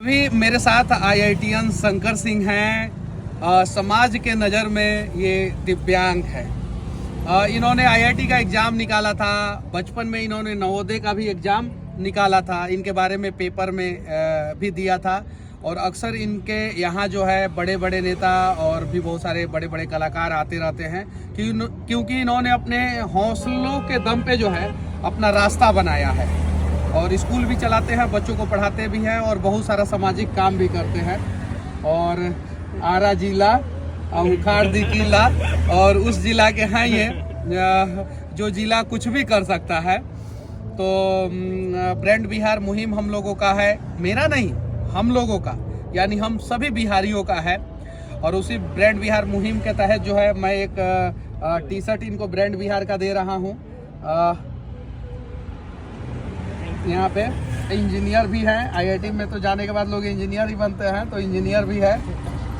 अभी मेरे साथ IITian शंकर सिंह हैं। समाज के नज़र में ये दिव्यांग है। इन्होंने IIT का एग्ज़ाम निकाला था। बचपन में इन्होंने नवोदय का भी एग्ज़ाम निकाला था। इनके बारे में पेपर में भी दिया था। और अक्सर इनके यहाँ जो है बड़े बड़े नेता और भी बहुत सारे बड़े बड़े कलाकार आते रहते हैं क्योंकि इन्होंने अपने हौसलों के दम पे जो है अपना रास्ता बनाया है। और स्कूल भी चलाते हैं, बच्चों को पढ़ाते भी हैं और बहुत सारा सामाजिक काम भी करते हैं। और आरा जिला उखाड़ किला और उस जिला के हैं ये, जो जिला कुछ भी कर सकता है। तो ब्रांड बिहार मुहिम हम लोगों का है, मेरा नहीं हम लोगों का, यानी हम सभी बिहारियों का है। और उसी ब्रांड बिहार मुहिम के तहत जो है मैं एक टी शर्ट इनको ब्रांड बिहार का दे रहा हूँ। यहाँ पे इंजीनियर भी हैं। IIT में तो जाने के बाद लोग इंजीनियर ही बनते हैं, तो इंजीनियर भी है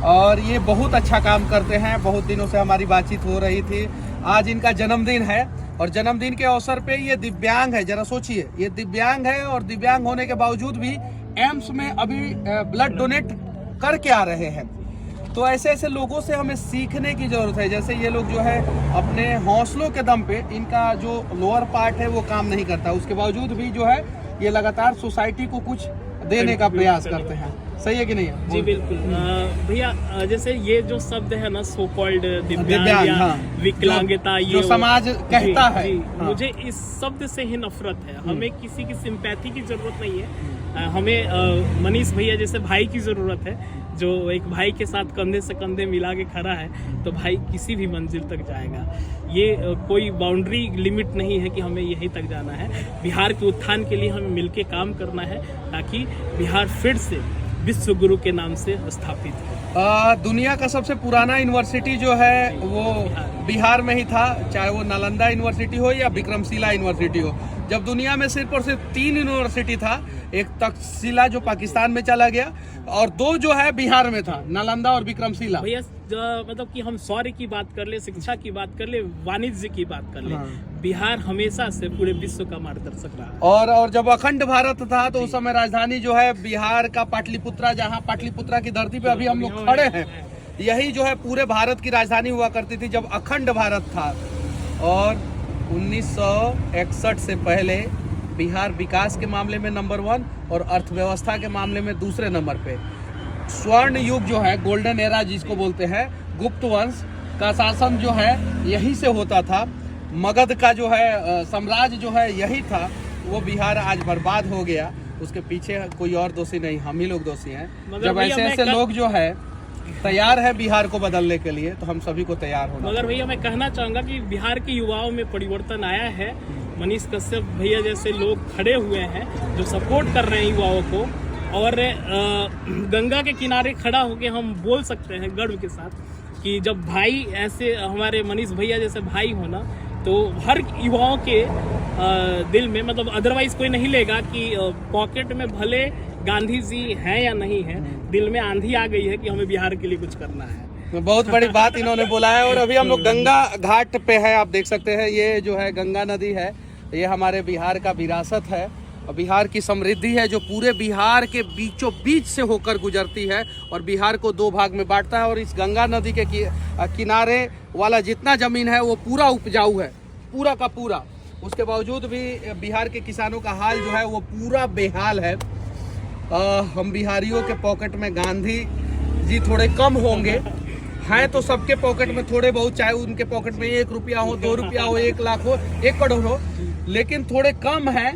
और ये बहुत अच्छा काम करते हैं। बहुत दिनों से हमारी बातचीत हो रही थी। आज इनका जन्मदिन है और जन्मदिन के अवसर पे ये दिव्यांग है। जरा सोचिए, ये दिव्यांग है और दिव्यांग होने के बावजूद भी एम्स में अभी ब्लड डोनेट करके आ रहे हैं। तो ऐसे ऐसे लोगों से हमें सीखने की जरूरत है। जैसे ये लोग जो है अपने हौसलों के दम पे, इनका जो लोअर पार्ट है वो काम नहीं करता, उसके बावजूद भी जो है ये लगातार सोसाइटी को कुछ देने का प्रयास करते हैं। सही है कि नहीं है? जी बिल्कुल भैया, जैसे ये जो शब्द है ना, सो कॉल्ड दिव्यांग या हाँ, विकलांगता, जो समाज कहता है, हाँ। मुझे इस शब्द से ही नफरत है। हमें किसी की सिंपैथी की जरूरत नहीं है। हमें मनीष भैया जैसे भाई की जरूरत है, जो एक भाई के साथ कंधे से कंधे मिला के खड़ा है, तो भाई किसी भी मंजिल तक जाएगा। ये कोई बाउंड्री लिमिट नहीं है कि हमें यहीं तक जाना है। बिहार के उत्थान के लिए हमें मिलके काम करना है ताकि बिहार फिर से विश्व गुरु के नाम से स्थापित हो। दुनिया का सबसे पुराना यूनिवर्सिटी जो है वो बिहार में ही था, चाहे वो नालंदा यूनिवर्सिटी हो या विक्रमशिला यूनिवर्सिटी हो। जब दुनिया में सिर्फ और सिर्फ 3 यूनिवर्सिटी था, एक तक्षशिला जो पाकिस्तान में चला गया और 2 जो है बिहार में था, नालंदा और विक्रमशिला। भैया मतलब कि हम शौर्य की बात कर ले, शिक्षा की बात कर ले, वाणिज्य की बात कर ले, हाँ। बिहार हमेशा से पूरे विश्व का मार्गदर्शक रहा। और जब अखंड भारत था तो उस समय राजधानी जो है बिहार का पाटलिपुत्रा, जहाँ पाटलिपुत्रा की धरती पे अभी हम लोग खड़े हैं, यही जो है पूरे भारत की राजधानी हुआ करती थी जब अखंड भारत था। और 1961 से पहले बिहार विकास के मामले में नंबर 1 और अर्थव्यवस्था के मामले में दूसरे नंबर पे। स्वर्ण युग जो है, गोल्डन एरा जिसको बोलते हैं, गुप्त वंश का शासन जो है यहीं से होता था। मगध का जो है साम्राज्य जो है यही था। वो बिहार आज बर्बाद हो गया, उसके पीछे कोई और दोषी नहीं, हम ही लोग दोषी हैं। जब ऐसे ऐसे लोग जो है तैयार है बिहार को बदलने के लिए, तो हम सभी को तैयार होना। मगर भैया मैं कहना चाहूंगा कि बिहार के युवाओं में परिवर्तन आया है। मनीष कश्यप भैया जैसे लोग खड़े हुए हैं जो सपोर्ट कर रहे हैं युवाओं को। और गंगा के किनारे खड़ा होके हम बोल सकते हैं गर्व के साथ कि जब भाई ऐसे हमारे मनीष भैया जैसे भाई होना, तो हर युवाओं के दिल में, मतलब अदरवाइज कोई नहीं लेगा कि पॉकेट में भले गांधी जी हैं या नहीं है, दिल में आंधी आ गई है कि हमें बिहार के लिए कुछ करना है। बहुत बड़ी बात इन्होंने बोला है। और अभी हम लोग गंगा घाट पे है, आप देख सकते हैं। ये जो है गंगा नदी है, ये हमारे बिहार का विरासत है और बिहार की समृद्धि है, जो पूरे बिहार के बीचों बीच से होकर गुजरती है और बिहार को 2 भाग में बांटता है। और इस गंगा नदी के किनारे वाला जितना जमीन है वो पूरा उपजाऊ है, पूरा का पूरा। उसके बावजूद भी बिहार के किसानों का हाल जो है वो पूरा बेहाल है। हम बिहारियों के पॉकेट में गांधी जी थोड़े कम होंगे, हैं तो सबके पॉकेट में थोड़े बहुत, चाहे उनके पॉकेट में 1 रुपया हो, 2 रुपया हो, 1 लाख हो, 1 करोड़ हो, लेकिन थोड़े कम है।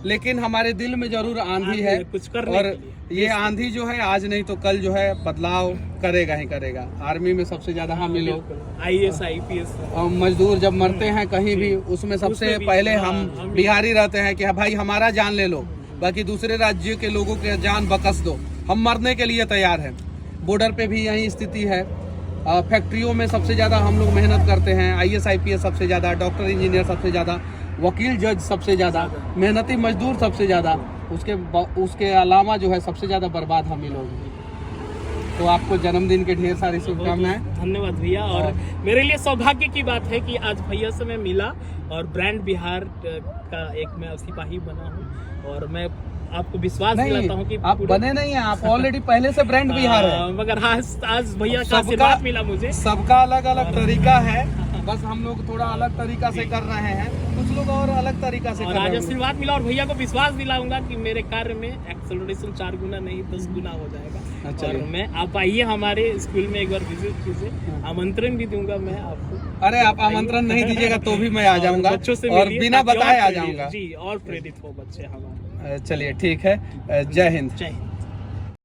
लेकिन हमारे दिल में जरूर आंधी है कुछ करने और ये आंधी जो है आज नहीं तो कल जो है बदलाव करेगा ही करेगा। आर्मी में सबसे ज्यादा हम लोग IAS IPS मजदूर जब मरते हैं कहीं भी, उसमें सबसे पहले हम बिहारी रहते हैं कि भाई हमारा जान ले लो, बाकी दूसरे राज्य के लोगों के जान बकस दो, हम मरने के लिए तैयार हैं। बॉर्डर पे भी यही स्थिति है। फैक्ट्रियों में सबसे ज़्यादा हम लोग मेहनत करते हैं। IAS IPS सबसे ज़्यादा, डॉक्टर इंजीनियर सबसे ज़्यादा, वकील जज सबसे ज़्यादा, मेहनती मजदूर सबसे ज़्यादा। उसके अलावा जो है सबसे ज़्यादा बर्बाद हम ही लोग। तो आपको जन्मदिन के ढेर सारी शुभकामनाएं। धन्यवाद भैया। और मेरे लिए सौभाग्य की बात है कि आज भैया से मैं मिला और ब्रांड बिहार का एक मैं सिपाही बना हूँ। और मैं आपको विश्वास नहीं, दिलाता हूँ कि आप बने नहीं हैं, आप ऑलरेडी पहले से ब्रांड बिहार है। मगर आज भैया का सबका आशीर्वाद मिला मुझे। सबका अलग अलग तरीका है, बस हम लोग थोड़ा अलग तरीका से कर रहे हैं, कुछ लोग और अलग तरीका से और कर आज रहे हैं। आशीर्वाद मिला और भैया को विश्वास दिलाऊंगा कि मेरे कार्य में एक्सेलरेशन 4 गुना नहीं 10 गुना हो जाएगा। अच्छा, और मैं आप आइए हमारे स्कूल में एक बार विजिट कीजिए, आमंत्रण भी दूंगा मैं आपको। अरे आप आमंत्रण नहीं दीजिएगा तो भी मैं आ जाऊंगा बच्चों से और मिलिए, बिना ताकि और बताए आ प्रेरित- जाऊंगा। जी, और प्रेरित हो बच्चे हमारे। चलिए ठीक है, जय हिंद। जय हिंद।